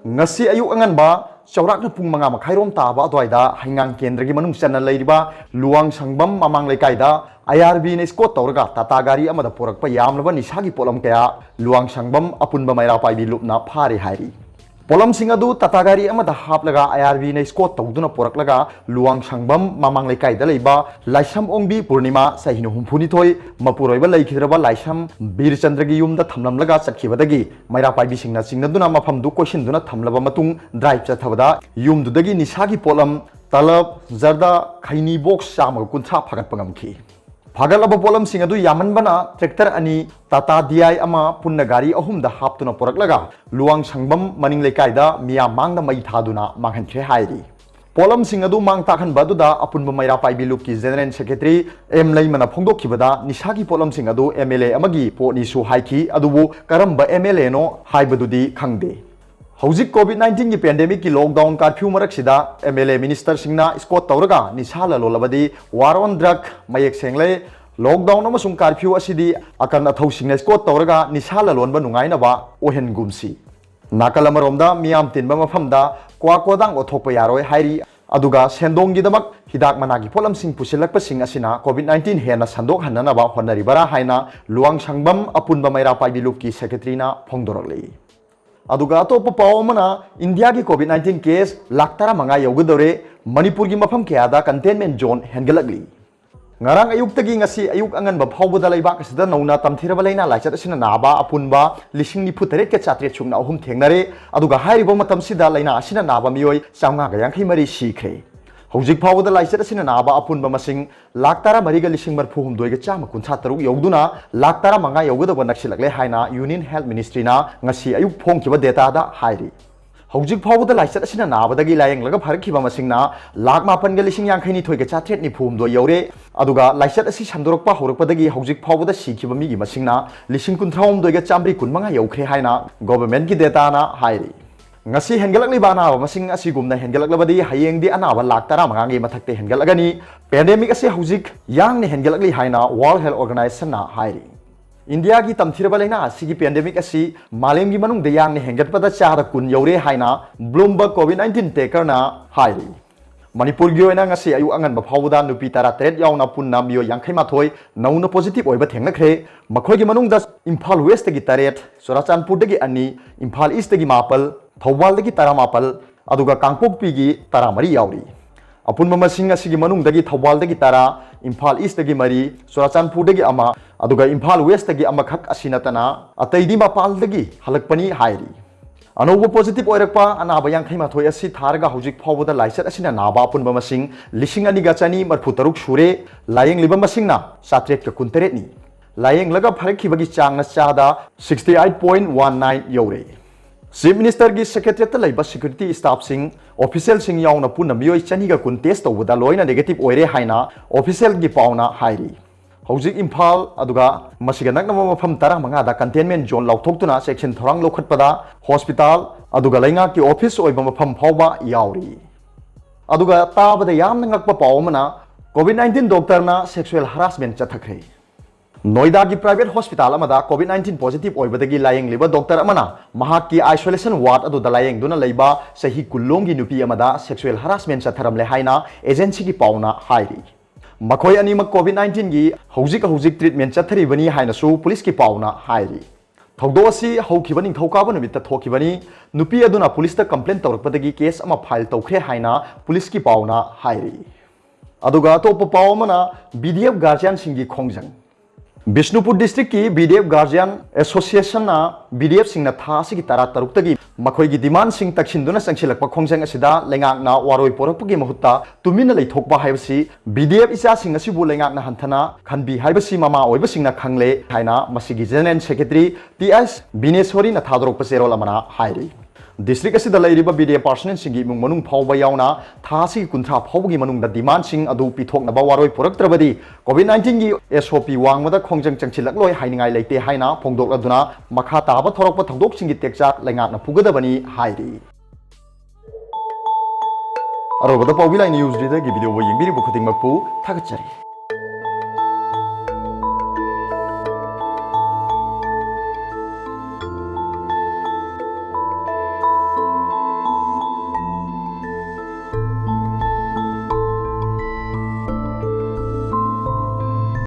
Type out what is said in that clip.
ngasi ayuk anganba chaurakna pung manga makhairom taba adwaida haingang kendra gi manung chana leiriba luang sangbam mamang leikaida IRB ne skot tawraga tata gari amada porakpa yamlaba nisagi polam kaya luang sangbam apunba maira paibi lupna phare hairi polam singadu tata gari amada haplaga IRB ne skot tawduna poraklaga luang sangbam mamang leikaida leiba laisam ongbi purnima sahinu humphuni thoi mapuroiba leikhidraba laisam bir chandra gi yumda thamlamlaga chakhibadagi maira paibi singna singnaduna mafam du question duna thamlaba matung drive chathabada yumdudagi nisagi polam talab zarda khaini box chama kuntha phagat pangamki Pagalaba polam singadu yaman bana tractor ani Tata DI ama punna gari ahum da haptuna poraklaga luang sangbam maning lekaida miya mangda mai thaduna manghanche hairi polam singadu mang takhan baduda apunba maira paibi lukki general secretary M leimana phongdokhibada nisagi polam singadu MLA amagi poni su haiki adubu karamba MLA no haibadudi khangde Hauzik COVID-19 की pandemic की lockdown curfew मरक्सिदा MLA minister सिंगना स्कोट तौरगा निसाला लोलबदी war on drug मयेक सेंगले लॉकडाउन अमसुंग कर्फ्यू असिदी अकन अथौ सिंगना स्कोट तौरगा निसाला लोनबा नुंगाइनबा ओहेन गुमसी नाकल अमरोमदा मियाम तिनबा मफमदा क्वाकोदांग ओथोकपा यारोय हाइरी अदुगा सेंदोंगिदमक हिदाक मनागी पोलम सिंग पुसिलकपा सिंग असिना COVID-19 हेना संदोक हन्ननबा होनरिबरा हाइना लुवांग संगबम अपुनबा मैरा पाइबी लुककी सेक्रेटरीना फोंगदोरकले अदुगा अतोप पावमना इंडिया की COVID-19 केस लाख तरा मंगा यौगदौरे मणिपुर की मफम कयादा कंटेनमेंट जोन हेंगलकली ngarang ayuk tagi ngasi ayuk angan ba phawbada leiba kasida nauna tamthiraba leina laichat asina naba apunba lising ni putare ke chatre chungna ahum thengnare aduga hairiba matam sida leina asina naba miyoi chaunga ga yankhai mari sikhe hojik phawbada laichat asina naba apunba masing lakh tara mari ga lising mar phuhum doiga chama kuntha taruk yogduna lakh tara manga yogda ba naksilakle haina union health ministry na ngasi ayuk phongkiba data da hairi हौजिक फाउबदा लाइसत असिना नाबदगी lying लगा फरखिबा मसिंगना लाख मापन ग लिसिंग यांखैनी थोइगा चाथ्रेट नि फुमदो you're अदुगा लाइसत असि संदोरकपा हौरकपदगी हौजिक फाउबदा सिखिबा मिगी मसिंगना लिसिंग कुंथ्राउम दोइगा चामब्री कुनमंगा यौख्रे हाइना government की data ना हाइरि ngasi hengalakliba anaba masing asi gumna hengalaklavadi hayengdi anaba lakh tara mangangi mathakte hengalagani pandemic asi hojik yang ne hengalakli haina world health organization na hairi India की तमथिरबा लेना असिगी पेंडेमिक असि मालेम की मनुंग दयान ने हेंगटपदा चार कुन यौरे हाइना ब्लूमबर्ग COVID-19 टेकरना हाइरि मणिपुर की ओइना ngasi ayu angan ba phawda nupi tara tret yauna punna miyo yankhai mathoi nauna positive oiba thengnakhre makhoi gi manung da Imphal West gi taret Surachanpur gi ani Imphal East gi mapal Thawbal gi tara mapal aduga Kangpokpi gi tara mari yauri अपुन मसिंग असिगी मनुंग दगी थौबाल दगी तारा Imphal east दगी मरी सोराचानपुर दगी अमा अदुगा Imphal waste दगी अमा खक असिनतना अतैदी मपाल दगी हलकपनी हाइरी अनोबो positive ओइरकपा अनाबा यांखै माथोय असि थारगा हौजिक फावबदा लाइसत असिना नाबा अपुन मसिंग लिसिंग अनिगा चानी मरफु तरुक सुरे lying लिबा मसिंगना सात्रेट का कुंतरेट नि लायंग लगा फरखिबगी चांगना चादा 68.19 यौरे Chief Minister की सेक्रेटरीट लेबा सिक्योरिटी स्टाफ सिंग ऑफिशियल सिंग यावना पुना मियोय चनीगा कुन टेस्ट तौबदा लोइना नेगेटिव ओइरे हाइना ऑफिशियल की पावना हाइरी हौजिक इम्फाल अदुगा मसिगा नकनम मफम तरा मंगा दा कंटेनमेंट जोन लौथोक्तुना सेक्शन थोरांग लोखटपदा हॉस्पिटल अदुगा लैंगा की ऑफिस ओइबा मफम फावबा यावरी अदुगा ताबदा याम नंगकपा पावमना COVID-19 डॉक्टर ना सेक्सुअल हरासमेंट चथखरे नोएडा की प्राइवेट हॉस्पिटल अमदा COVID-19 पॉजिटिव ओइबदगी लायंग लिबा डॉक्टर अमना महाक की आइसोलेशन वार्ड अदु दलायंग दुना लेबा सही कुल्लोंग की नुपी अमदा सेक्सुअल हरासमेंट चथरमले हाइना एजेंसी की पावना हाइरी मखोय अनिमक COVID-19 की हौजिक ट्रीटमेंट चथरिबनी हाइनासु पुलिस की पावना हाइरी थौदो असि हौखिबा निंथौकाबा नुबित थोखिबनी नुपी अदुना पुलिस ता कंप्लेन तौरकपदगी केस अमा फाइल तौखरे हाइना पुलिस की पावना हाइरी अदुगा तोप पावमना BDF गार्जियन सिंगी खोंजंग बिष्णुपुर डिस्ट्रिक्ट की BDF गार्जियन एसोसिएशन ना BDF सिंगना थासी की तारा तरुक्तगी मखोय की डिमांड सिंग तक्सिंदुना संगसिलकपा खोंजंग असिदा लेंगाकना वारोय पोरकपगी महुत्ता तुमिना लैथोकबा हाइबसी BDF इसा सिंग असिबु लेंगाकना हंथना खनबी हाइबसी मामा ओइबा सिंगना खंगले हाइना मसिगी जनरल सेक्रेटरी TS बिनेश्वरी ना थादरोकपा सेरोल अमना हाइरी डिस्ट्रिक्ट असिदा लैरिबा BDF पर्सनल सिंगी मुंग मनुंग फावबा यावना थासी कुंथ्रा फावबगी मनुंग दा डिमांड सिंग अदु पिथोकनबा वारोय पोरकत्रबदी COVID-19 की SOP वांगमदा खोंजंग चंगचिलकलोय हाइनिंगाय लेते हाइना फोंगदोकलदुना मखा ताबा थोरकपा थौदोक सिंगी टेक्चाक लेंगाकना पुगदबनी हाइरी अरोबदा पाउबिलाय न्यूज रीडर की वीडियो वो यंगबिरि बुखतिंगमकपु थागचरी